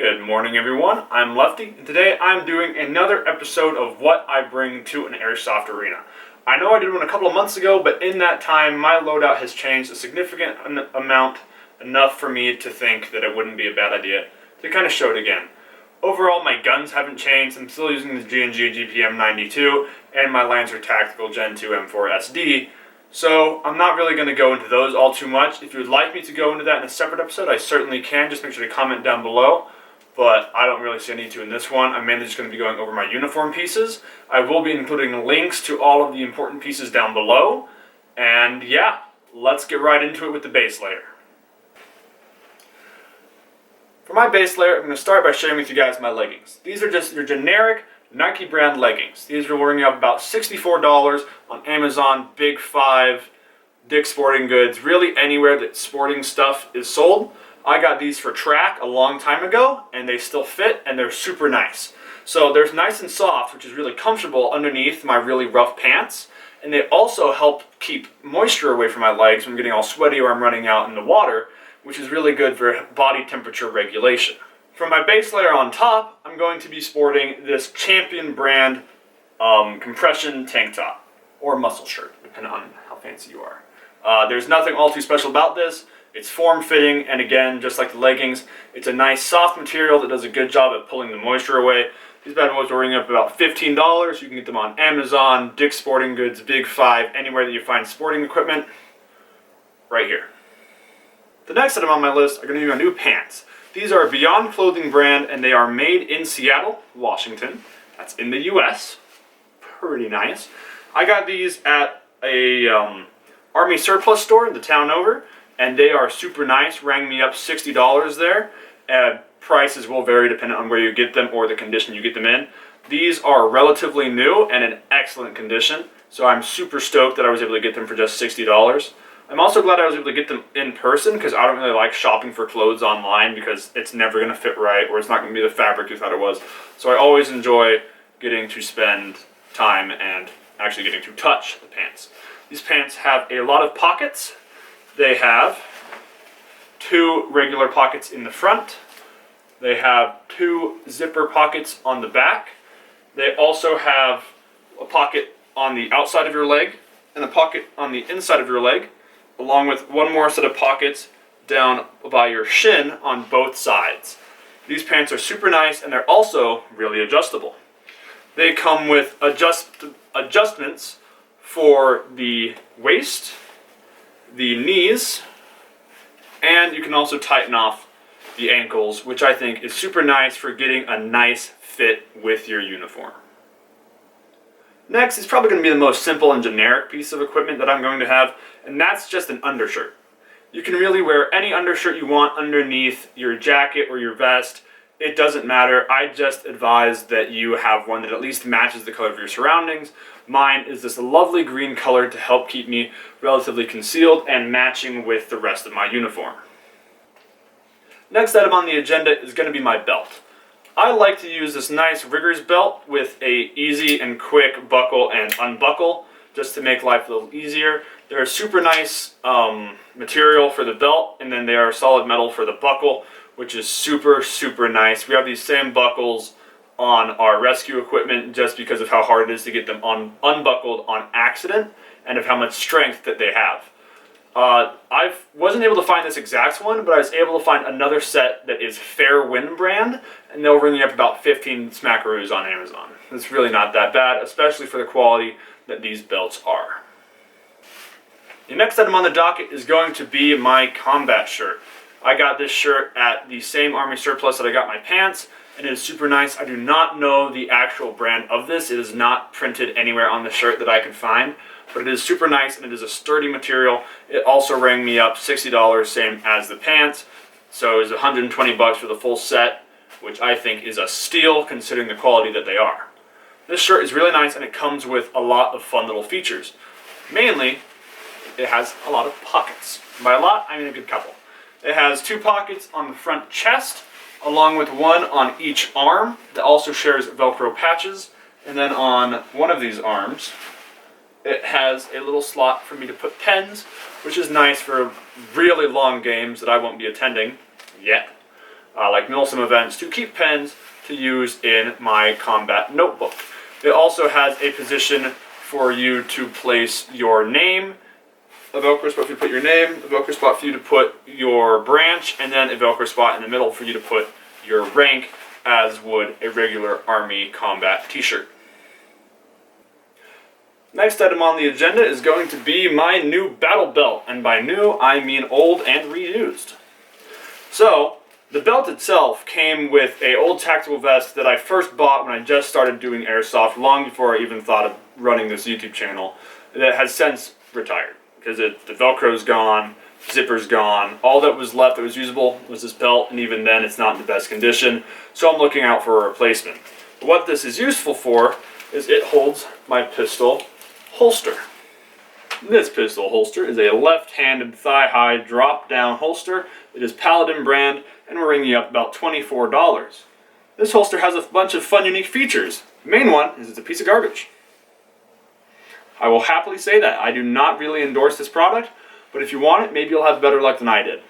Good morning, everyone. I'm Lefty, and today I'm doing another episode of what I bring to an Airsoft arena. I know I did one a couple of months ago, but in that time, my loadout has changed a significant amount, enough for me to think that it wouldn't be a bad idea to kind of show it again. Overall, my guns haven't changed. I'm still using the G&G GPM 92 and my Lancer Tactical Gen 2 M4 SD. So I'm not really going to go into those all too much. If you would like me to go into that in a separate episode, I certainly can. Just make sure to comment down below. But I don't really see a need to in this one. I'm mainly just going to be going over my uniform pieces. I will be including links to all of the important pieces down below. And yeah, let's get right into it with the base layer. For my base layer, I'm going to start by sharing with you guys my leggings. These are just your generic Nike brand leggings. These are working up about $64 on Amazon, Big 5, Dick's Sporting Goods, really anywhere that sporting stuff is sold. I got these for track a long time ago, and they still fit, and they're super nice. So they're nice and soft, which is really comfortable underneath my really rough pants, and they also help keep moisture away from my legs from getting all sweaty or I'm running out in the water, which is really good for body temperature regulation. For my base layer on top, I'm going to be sporting this Champion brand compression tank top or muscle shirt, depending on how fancy you are. There's nothing all too special about this. It's form-fitting, and again, just like the leggings, it's a nice soft material that does a good job at pulling the moisture away. These bad boys are running up about $15. You can get them on Amazon, Dick's Sporting Goods, Big 5, anywhere that you find sporting equipment, right here. The next item on my list are going to be my new pants. These are a Beyond Clothing brand, and they are made in Seattle, Washington. That's in the U.S. Pretty nice. I got these at a Army surplus store in the town over, and they are super nice. Rang me up $60 there. Prices will vary depending on where you get them or the condition you get them in. These are relatively new and in excellent condition, so I'm super stoked that I was able to get them for just $60. I'm also glad I was able to get them in person because I don't really like shopping for clothes online because it's never going to fit right or it's not going to be the fabric you thought it was. So I always enjoy getting to spend time and actually getting to touch the pants. These pants have a lot of pockets. They have 2 regular pockets in the front. They have 2 zipper pockets on the back. They also have a pocket on the outside of your leg and a pocket on the inside of your leg, along with one more set of pockets down by your shin on both sides. These pants are super nice, and they're also really adjustable. They come with adjustments for the waist, the knees, and you can also tighten off the ankles, which I think is super nice for getting a nice fit with your uniform. Next is probably going to be the most simple and generic piece of equipment that I'm going to have, and that's just an undershirt. You can really wear any undershirt you want underneath your jacket or your vest. It doesn't matter. I just advise that you have one that at least matches the color of your surroundings. Mine is this lovely green color to help keep me relatively concealed and matching with the rest of my uniform. Next item on the agenda is going to be my belt. I like to use this nice Riggers belt with a easy and quick buckle and unbuckle just to make life a little easier. They're a super nice material for the belt, and then they are solid metal for the buckle, which is super, super nice. We have these same buckles on our rescue equipment just because of how hard it is to get them unbuckled on accident and of how much strength that they have. I wasn't able to find this exact one, but I was able to find another set that is FAIRWIN brand, and they'll ring you up about 15 smackaroos on Amazon. It's really not that bad, especially for the quality that these belts are. The next item on the docket is going to be my combat shirt. I got this shirt at the same Army surplus that I got my pants, and it is super nice. I do not know the actual brand of this. It is not printed anywhere on the shirt that I can find, but it is super nice, and it is a sturdy material. It also rang me up $60, same as the pants, so it was $120 for the full set, which I think is a steal considering the quality that they are. This shirt is really nice, and it comes with a lot of fun little features. Mainly, it has a lot of pockets. By a lot, I mean a good couple. It has 2 pockets on the front chest, along with one on each arm that also shares Velcro patches, and then on one of these arms, it has a little slot for me to put pens, which is nice for really long games that I won't be attending yet. like Milsim events, to keep pens to use in my combat notebook. It also has a position for you to place your name, a Velcro spot for you to put your name, a Velcro spot for you to put your branch, and then a Velcro spot in the middle for you to put your rank, as would a regular Army combat t-shirt. Next item on the agenda is going to be my new battle belt, and by new I mean old and reused. So, the belt itself came with an old tactical vest that I first bought when I just started doing Airsoft, long before I even thought of running this YouTube channel, that has since retired. Because the Velcro's gone, zipper's gone, all that was left that was usable was this belt, and even then it's not in the best condition, so I'm looking out for a replacement. But what this is useful for is it holds my pistol holster. This pistol holster is a left-handed thigh-high drop-down holster. It is Paladin brand, and we're ringing up about $24. This holster has a bunch of fun, unique features. The main one is it's a piece of garbage. I will happily say that. I do not really endorse this product, but if you want it, maybe you'll have better luck than I did.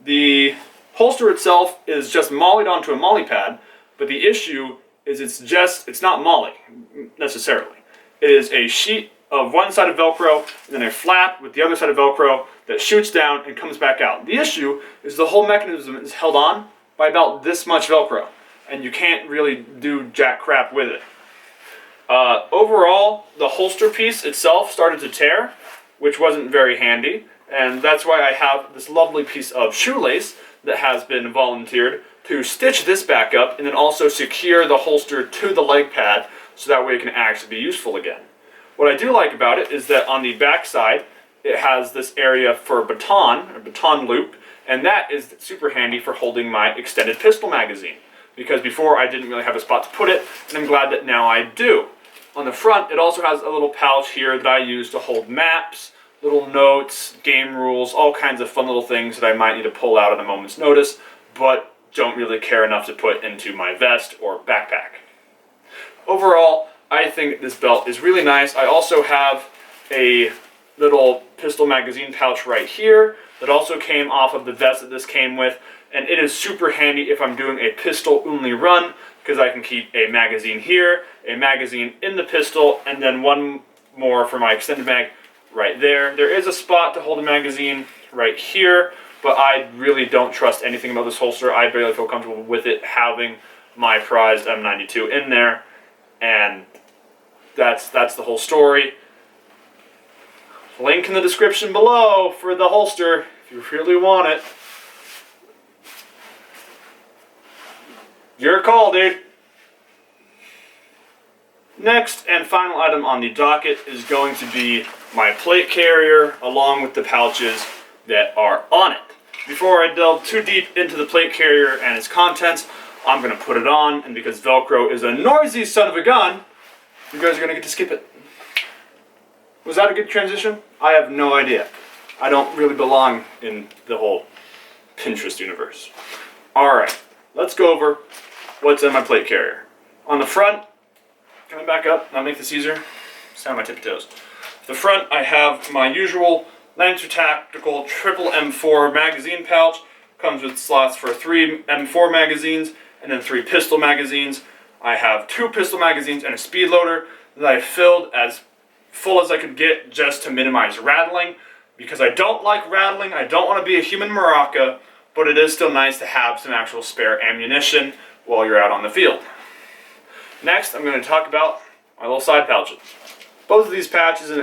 The holster itself is just mollied onto a Molle pad, but the issue is it's not Molle, necessarily. It is a sheet of one side of Velcro, and then a flap with the other side of Velcro that shoots down and comes back out. The issue is the whole mechanism is held on by about this much Velcro, and you can't really do jack crap with it. Overall, the holster piece itself started to tear, which wasn't very handy, and that's why I have this lovely piece of shoelace that has been volunteered to stitch this back up and then also secure the holster to the leg pad so that way it can actually be useful again. What I do like about it is that on the back side, it has this area for a baton loop, and that is super handy for holding my extended pistol magazine, because before I didn't really have a spot to put it, and I'm glad that now I do. On the front, it also has a little pouch here that I use to hold maps, little notes, game rules, all kinds of fun little things that I might need to pull out at a moment's notice, but don't really care enough to put into my vest or backpack. Overall, I think this belt is really nice. I also have a little pistol magazine pouch right here that also came off of the vest that this came with, and it is super handy if I'm doing a pistol only run, because I can keep a magazine here, a magazine in the pistol, and then one more for my extended mag right there. There is a spot to hold a magazine right here, but I really don't trust anything about this holster. I barely feel comfortable with it having my prized M92 in there, and that's the whole story. Link in the description below for the holster if you really want it. Your call, dude. Next and final item on the docket is going to be my plate carrier along with the pouches that are on it. Before I delve too deep into the plate carrier and its contents, I'm going to put it on, and because Velcro is a noisy son of a gun, you guys are going to get to skip it. Was that a good transition? I have no idea. I don't really belong in the whole Pinterest universe. Alright, let's go over what's in my plate carrier. On the front, can I back up? I'll make this easier. Stand on my tippy toes. The front, I have my usual Lancer Tactical Triple M4 magazine pouch. Comes with slots for 3 M4 magazines and then 3 pistol magazines. I have 2 pistol magazines and a speed loader that I filled as full as I could get just to minimize rattling, because I don't like rattling. I don't want to be a human maraca, but it is still nice to have some actual spare ammunition while you're out on the field. Next, I'm going to talk about my little side pouches. Both of these pouches in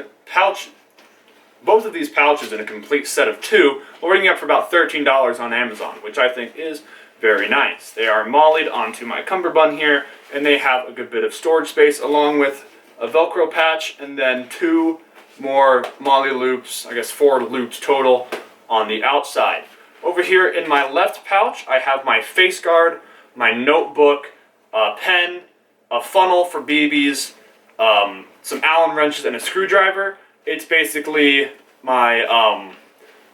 a complete set of 2 will ring up for about $13 on Amazon, which I think is very nice. They are mollied onto my cummerbund here, and they have a good bit of storage space along with a Velcro patch and then 2 more Molle loops, I guess 4 loops total on the outside. Over here in my left pouch, I have my face guard, my notebook, a pen, a funnel for BBs, some Allen wrenches, and a screwdriver. It's basically my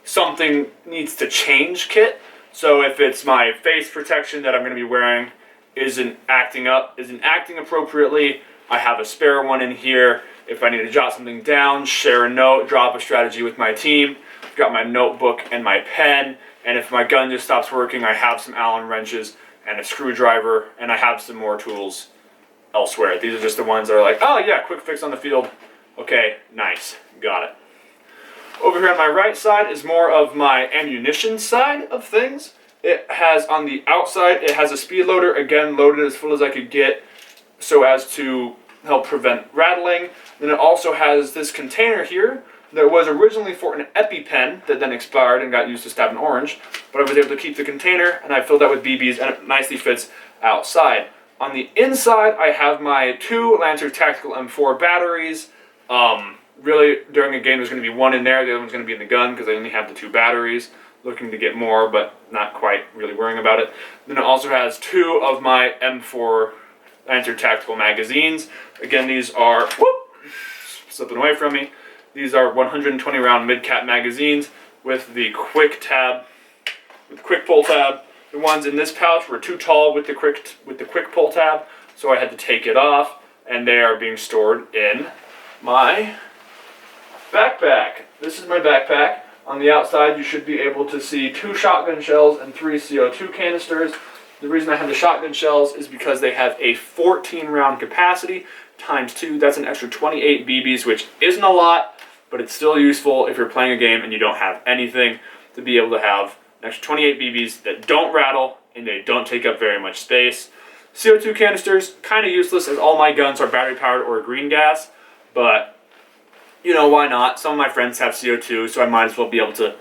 something needs to change kit. So if it's my face protection that I'm going to be wearing isn't acting appropriately, I have a spare one in here. If I need to jot something down, share a note, drop a strategy with my team, I've got my notebook and my pen And if my gun just stops working, I have some Allen wrenches and a screwdriver, and I have some more tools elsewhere. These are just the ones that are like, oh yeah, quick fix on the field. Okay, nice, got it. Over here on my right side is more of my ammunition side of things. It has on the outside, it has a speed loader, again loaded as full as I could get so as to help prevent rattling. Then it also has this container here that was originally for an EpiPen that then expired and got used to stab an orange, but I was able to keep the container and I filled that with BBs and it nicely fits outside. On the inside, I have my 2 Lancer Tactical M4 batteries. Really, during a game, there's going to be one in there. The other one's going to be in the gun because I only have the 2 batteries. Looking to get more, but not quite really worrying about it. Then it also has 2 of my M4 Lancer Tactical magazines. Again, these are, slipping away from me. These are 120 round mid-cap magazines with the quick pull tab. The ones in this pouch were too tall with the quick pull tab, so I had to take it off, and they are being stored in my backpack. This is my backpack. On the outside, you should be able to see 2 shotgun shells and 3 CO2 canisters. The reason I have the shotgun shells is because they have a 14 round capacity times 2. That's an extra 28 BBs, which isn't a lot, but it's still useful if you're playing a game and you don't have anything, to be able to have an extra 28 BBs that don't rattle and they don't take up very much space. CO2 canisters, kind of useless as all my guns are battery powered or green gas, but you know, why not? Some of my friends have CO2, so I might as well be able to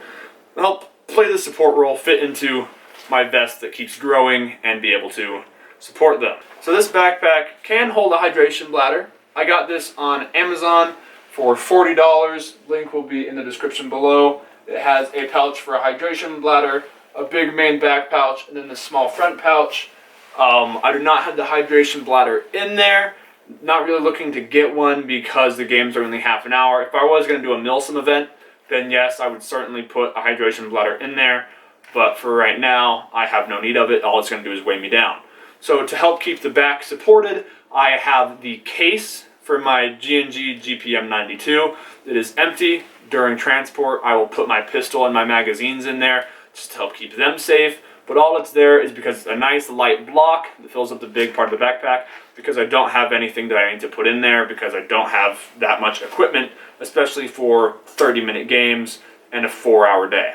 help play the support role, fit into my vest that keeps growing, and be able to support them. So this backpack can hold a hydration bladder. I got this on Amazon for $40. Link will be in the description below. It has a pouch for a hydration bladder, a big main back pouch, and then this small front pouch. I do not have the hydration bladder in there. Not really looking to get one because the games are only half an hour. If I was going to do a Milsim event, then yes, I would certainly put a hydration bladder in there. But for right now, I have no need of it. All it's going to do is weigh me down. So to help keep the back supported, I have the case for my G&G GPM 92. It is empty. During transport, I will put my pistol and my magazines in there just to help keep them safe. But all that's there is because it's a nice light block that fills up the big part of the backpack, because I don't have anything that I need to put in there, because I don't have that much equipment, especially for 30-minute games and a 4-hour day.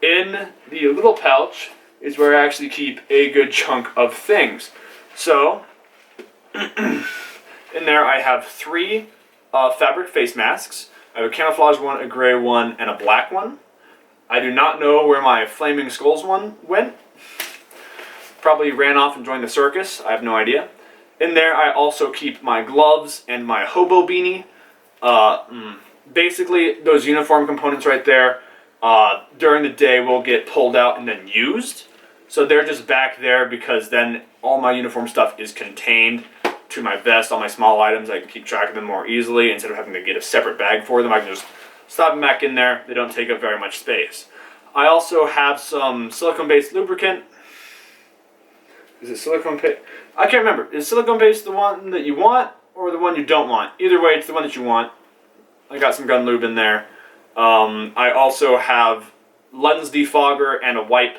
In the little pouch is where I actually keep a good chunk of things. So, in there I have 3 fabric face masks. I have a camouflage one, a gray one, and a black one. I do not know where my Flaming Skulls one went. Probably ran off and joined the circus. I have no idea. In there, I also keep my gloves and my hobo beanie. Basically, those uniform components right there, during the day will get pulled out and then used. So they're just back there because then all my uniform stuff is contained to my vest, all my small items. I can keep track of them more easily. Instead of having to get a separate bag for them, I can just slap them back in there. They don't take up very much space. I also have some silicone-based lubricant. Is it silicone-based? I can't remember. Is silicone-based the one that you want or the one you don't want? Either way, it's the one that you want. I got some gun lube in there. I also have lens defogger and a wipe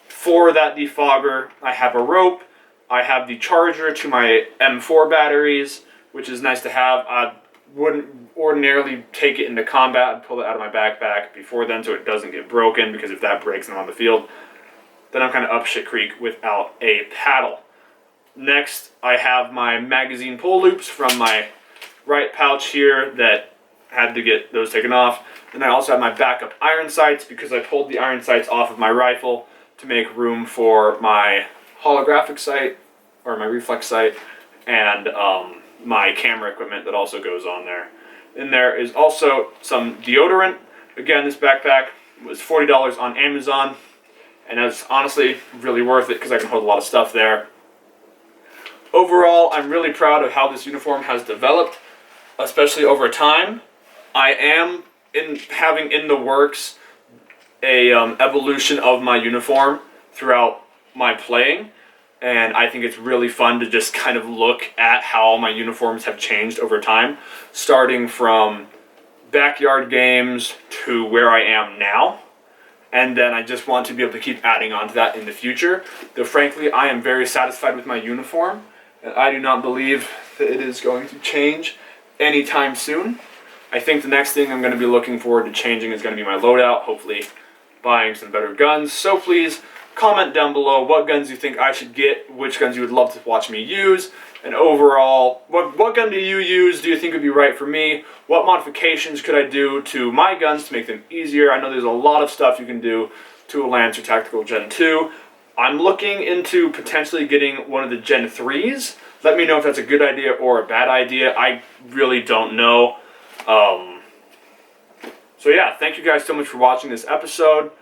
for that defogger. I have a rope. I have the charger to my M4 batteries, which is nice to have. I wouldn't ordinarily take it into combat. I'd pull it out of my backpack before then so it doesn't get broken, because if that breaks and I'm on the field, then I'm kind of up shit creek without a paddle. Next, I have my magazine pull loops from my right pouch here that had to get those taken off. And I also have my backup iron sights, because I pulled the iron sights off of my rifle to make room for my holographic sight, or my reflex sight, and my camera equipment that also goes on there. And there is also some deodorant. Again, this backpack was $40 on Amazon, and it's honestly really worth it because I can hold a lot of stuff there. Overall, I'm really proud of how this uniform has developed, especially over time. I am having in the works a evolution of my uniform throughout my playing, and I think it's really fun to just kind of look at how my uniforms have changed over time, starting from backyard games to where I am now. And then I just want to be able to keep adding on to that in the future. Though frankly, I am very satisfied with my uniform, and I do not believe that it is going to change anytime soon. I think the next thing I'm going to be looking forward to changing is going to be my loadout, hopefully buying some better guns. So please comment down below what guns you think I should get, which guns you would love to watch me use, and overall, what gun do you use? Do you think would be right for me? What modifications could I do to my guns to make them easier? I know there's a lot of stuff you can do to a Lancer Tactical Gen 2. I'm looking into potentially getting one of the Gen 3s. Let me know if that's a good idea or a bad idea. I really don't know. So yeah, thank you guys so much for watching this episode.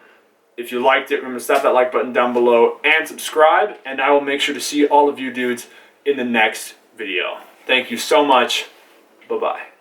If you liked it, remember to slap that like button down below and subscribe, and I will make sure to see all of you dudes in the next video. Thank you so much. Bye-bye.